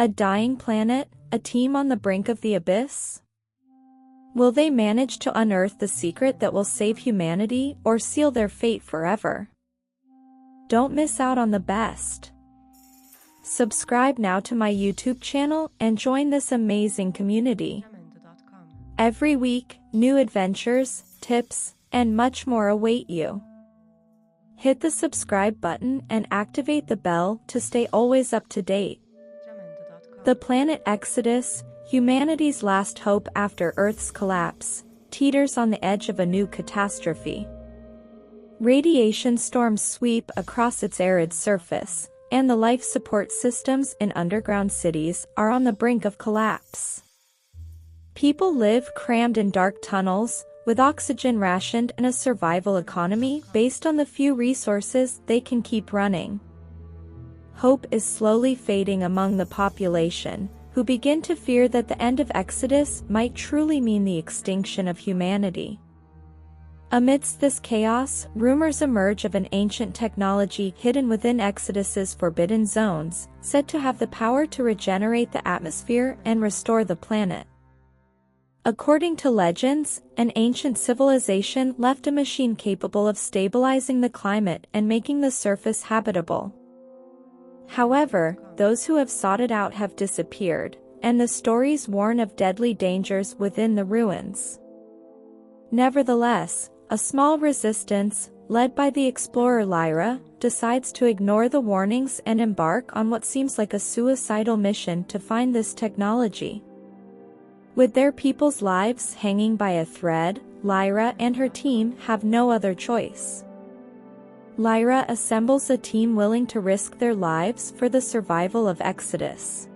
A dying planet, a team on the brink of the abyss? Will they manage to unearth the secret that will save humanity or seal their fate forever? Don't miss out on the best. Subscribe now to my YouTube channel and join this amazing community. Every week, new adventures, tips, and much more await you. Hit the subscribe button and activate the bell to stay always up to date. The planet Exodus, humanity's last hope after Earth's collapse, teeters on the edge of a new catastrophe. Radiation storms sweep across its arid surface, and the life support systems in underground cities are on the brink of collapse. People live crammed in dark tunnels, with oxygen rationed and a survival economy based on the few resources they can keep running. Hope is slowly fading among the population, who begin to fear that the end of Exodus might truly mean the extinction of humanity. Amidst this chaos, rumors emerge of an ancient technology hidden within Exodus's forbidden zones, said to have the power to regenerate the atmosphere and restore the planet. According to legends, an ancient civilization left a machine capable of stabilizing the climate and making the surface habitable. However, those who have sought it out have disappeared, and the stories warn of deadly dangers within the ruins. Nevertheless, a small resistance, led by the explorer Lyra, decides to ignore the warnings and embark on what seems like a suicidal mission to find this technology. With their people's lives hanging by a thread, Lyra and her team have no other choice. Lyra assembles a team willing to risk their lives for the survival of Exodus.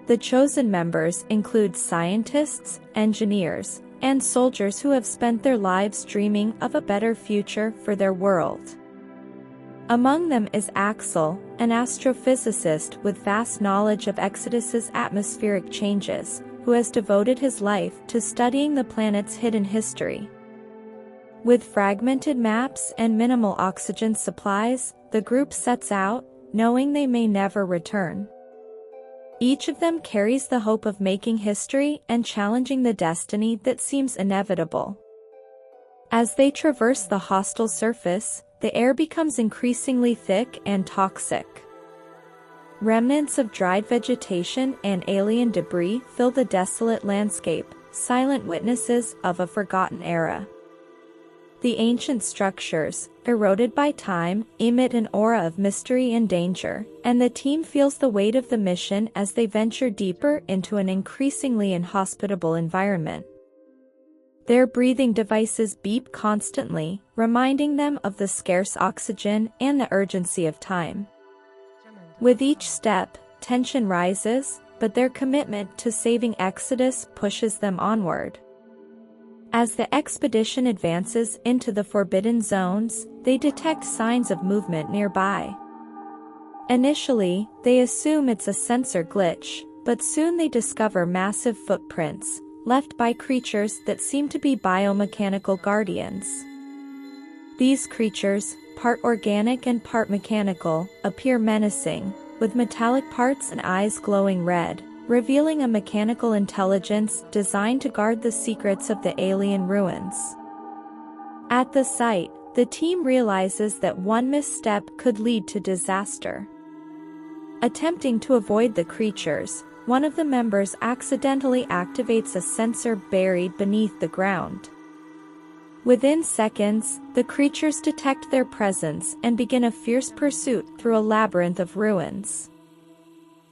The chosen members include scientists, engineers, and soldiers who have spent their lives dreaming of a better future for their world. Among them is Axel, an astrophysicist with vast knowledge of Exodus's atmospheric changes, who has devoted his life to studying the planet's hidden history. With fragmented maps and minimal oxygen supplies, the group sets out, knowing they may never return. Each of them carries the hope of making history and challenging the destiny that seems inevitable. As they traverse the hostile surface, the air becomes increasingly thick and toxic. Remnants of dried vegetation and alien debris fill the desolate landscape, silent witnesses of a forgotten era. The ancient structures, eroded by time, emit an aura of mystery and danger, and the team feels the weight of the mission as they venture deeper into an increasingly inhospitable environment. Their breathing devices beep constantly, reminding them of the scarce oxygen and the urgency of time. With each step, tension rises, but their commitment to saving Exodus pushes them onward. As the expedition advances into the forbidden zones, they detect signs of movement nearby. Initially, they assume it's a sensor glitch, but soon they discover massive footprints, left by creatures that seem to be biomechanical guardians. These creatures, part organic and part mechanical, appear menacing, with metallic parts and eyes glowing red, revealing a mechanical intelligence designed to guard the secrets of the alien ruins. At the sight, the team realizes that one misstep could lead to disaster. Attempting to avoid the creatures, one of the members accidentally activates a sensor buried beneath the ground. Within seconds, the creatures detect their presence and begin a fierce pursuit through a labyrinth of ruins.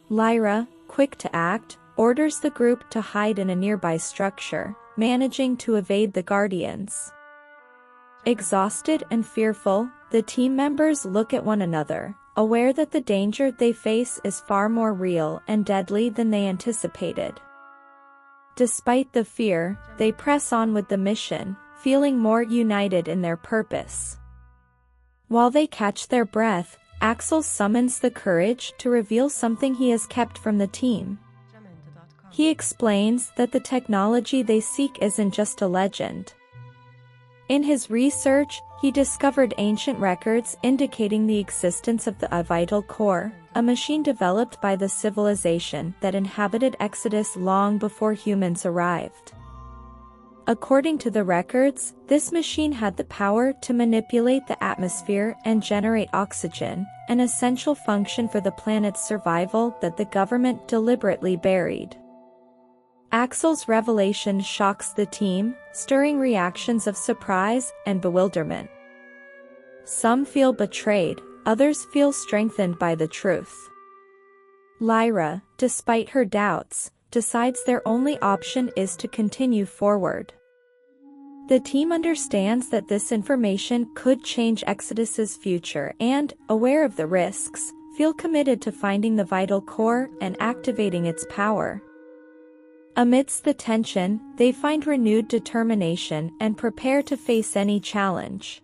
Lyra, quick to act, orders the group to hide in a nearby structure, managing to evade the guardians. Exhausted and fearful, the team members look at one another, aware that the danger they face is far more real and deadly than they anticipated. Despite the fear, they press on with the mission, feeling more united in their purpose. While they catch their breath, Axel summons the courage to reveal something he has kept from the team. He explains that the technology they seek isn't just a legend. In his research, He discovered ancient records indicating the existence of the vital core, a machine developed by the civilization that inhabited Exodus long before humans arrived. According to the records, this machine had the power to manipulate the atmosphere and generate oxygen, an essential function for the planet's survival that the government deliberately buried. Axel's revelation shocks the team, stirring reactions of surprise and bewilderment. Some feel betrayed, others feel strengthened by the truth. Lyra, despite her doubts, decides their only option is to continue forward. The team understands that this information could change Exodus's future and, aware of the risks, feel committed to finding the vital core and activating its power. Amidst the tension, they find renewed determination and prepare to face any challenge.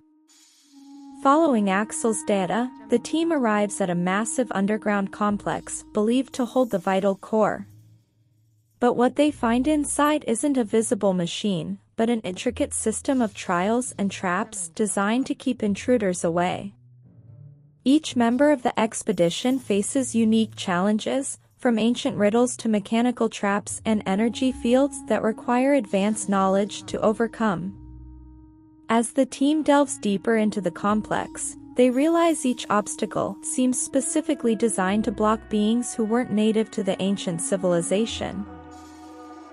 Following Axel's data, the team arrives at a massive underground complex believed to hold the vital core. But what they find inside isn't a visible machine, but an intricate system of trials and traps designed to keep intruders away. Each member of the expedition faces unique challenges, from ancient riddles to mechanical traps and energy fields that require advanced knowledge to overcome. As the team delves deeper into the complex, they realize each obstacle seems specifically designed to block beings who weren't native to the ancient civilization.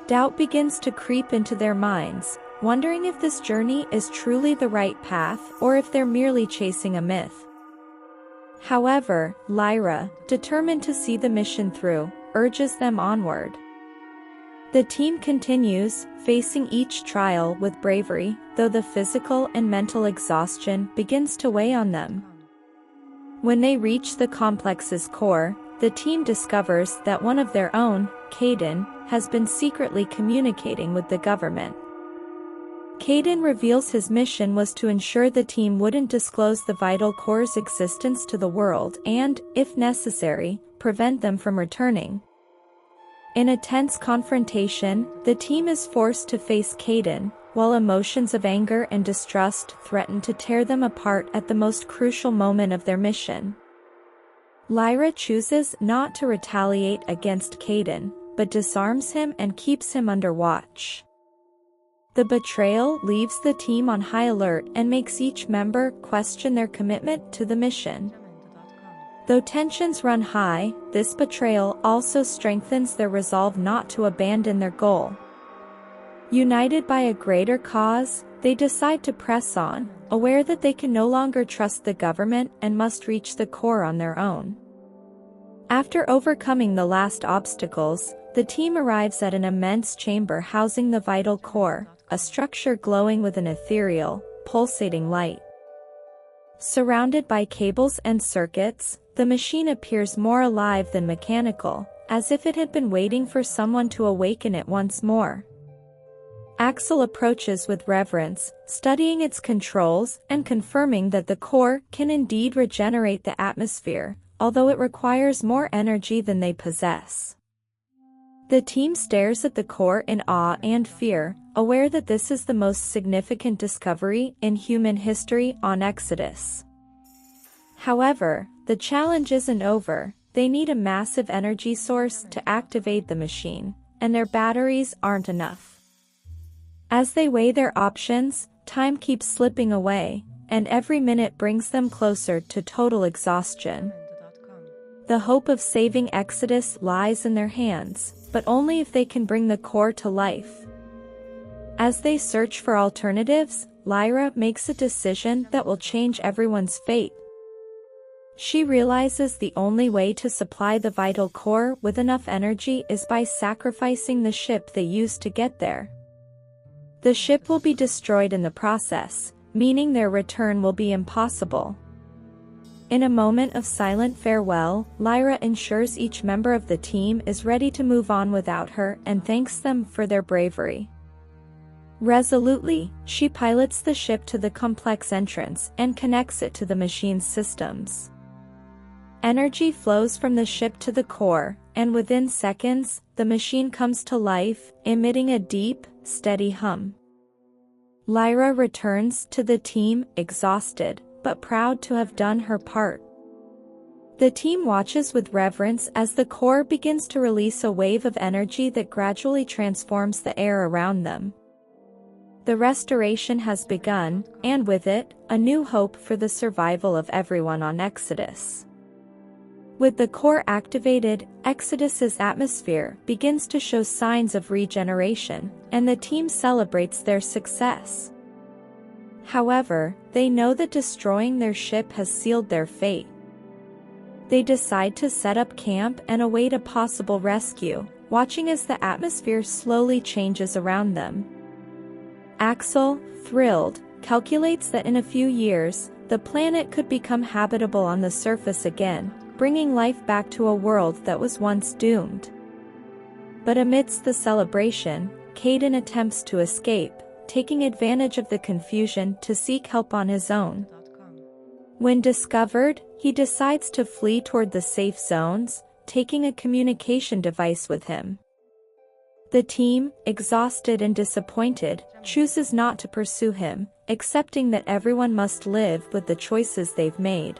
Doubt begins to creep into their minds, wondering if this journey is truly the right path or if they're merely chasing a myth. However, Lyra, determined to see the mission through, urges them onward. The team continues, facing each trial with bravery, though the physical and mental exhaustion begins to weigh on them. When they reach the complex's core, the team discovers that one of their own, Caden, has been secretly communicating with the government. Caden reveals his mission was to ensure the team wouldn't disclose the vital core's existence to the world and, if necessary, prevent them from returning. In a tense confrontation, the team is forced to face Caden, while emotions of anger and distrust threaten to tear them apart at the most crucial moment of their mission. Lyra chooses not to retaliate against Caden, but disarms him and keeps him under watch. The betrayal leaves the team on high alert and makes each member question their commitment to the mission. Though tensions run high, this betrayal also strengthens their resolve not to abandon their goal. United by a greater cause, they decide to press on, aware that they can no longer trust the government and must reach the core on their own. After overcoming the last obstacles, the team arrives at an immense chamber housing the vital core, a structure glowing with an ethereal, pulsating light. Surrounded by cables and circuits, the machine appears more alive than mechanical, as if it had been waiting for someone to awaken it once more. Axel approaches with reverence, studying its controls and confirming that the core can indeed regenerate the atmosphere, although it requires more energy than they possess. The team stares at the core in awe and fear, aware that this is the most significant discovery in human history on Exodus. However, the challenge isn't over. They need a massive energy source to activate the machine, and their batteries aren't enough. As they weigh their options, time keeps slipping away, and every minute brings them closer to total exhaustion. The hope of saving Exodus lies in their hands, but only if they can bring the core to life. As they search for alternatives, Lyra makes a decision that will change everyone's fate. She realizes the only way to supply the vital core with enough energy is by sacrificing the ship they used to get there. The ship will be destroyed in the process, meaning their return will be impossible. In a moment of silent farewell, Lyra ensures each member of the team is ready to move on without her and thanks them for their bravery. Resolutely, she pilots the ship to the complex entrance and connects it to the machine's systems. Energy flows from the ship to the core, and within seconds, the machine comes to life, emitting a deep, steady hum. Lyra returns to the team, exhausted, but proud to have done her part. The team watches with reverence as the core begins to release a wave of energy that gradually transforms the air around them. The restoration has begun, and with it, a new hope for the survival of everyone on Exodus. With the core activated, Exodus's atmosphere begins to show signs of regeneration, and the team celebrates their success. However, they know that destroying their ship has sealed their fate. They decide to set up camp and await a possible rescue, watching as the atmosphere slowly changes around them. Axel, thrilled, calculates that in a few years, the planet could become habitable on the surface again, bringing life back to a world that was once doomed. But amidst the celebration, Caden attempts to escape, taking advantage of the confusion to seek help on his own. When discovered, he decides to flee toward the safe zones, taking a communication device with him. The team, exhausted and disappointed, chooses not to pursue him, accepting that everyone must live with the choices they've made.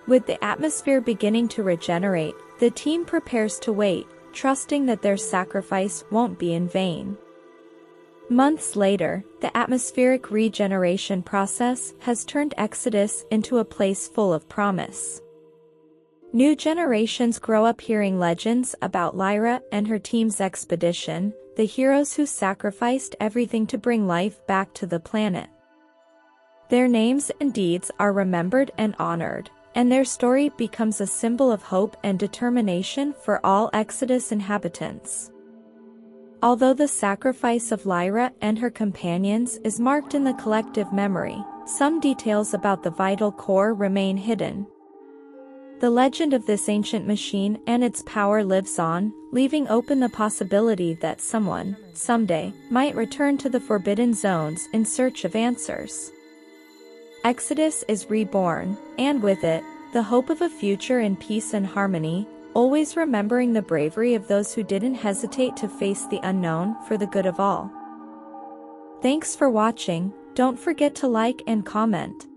With the atmosphere beginning to regenerate, the team prepares to wait, trusting that their sacrifice won't be in vain. Months later, the atmospheric regeneration process has turned Exodus into a place full of promise. New generations grow up hearing legends about Lyra and her team's expedition, the heroes who sacrificed everything to bring life back to the planet. Their names and deeds are remembered and honored, and their story becomes a symbol of hope and determination for all Exodus inhabitants. Although the sacrifice of Lyra and her companions is marked in the collective memory, some details about the vital core remain hidden. The legend of this ancient machine and its power lives on, leaving open the possibility that someone, someday, might return to the Forbidden Zones in search of answers. Exodus is reborn, and with it, the hope of a future in peace and harmony, always remembering the bravery of those who didn't hesitate to face the unknown for the good of all. Thanks for watching. Don't forget to like and comment.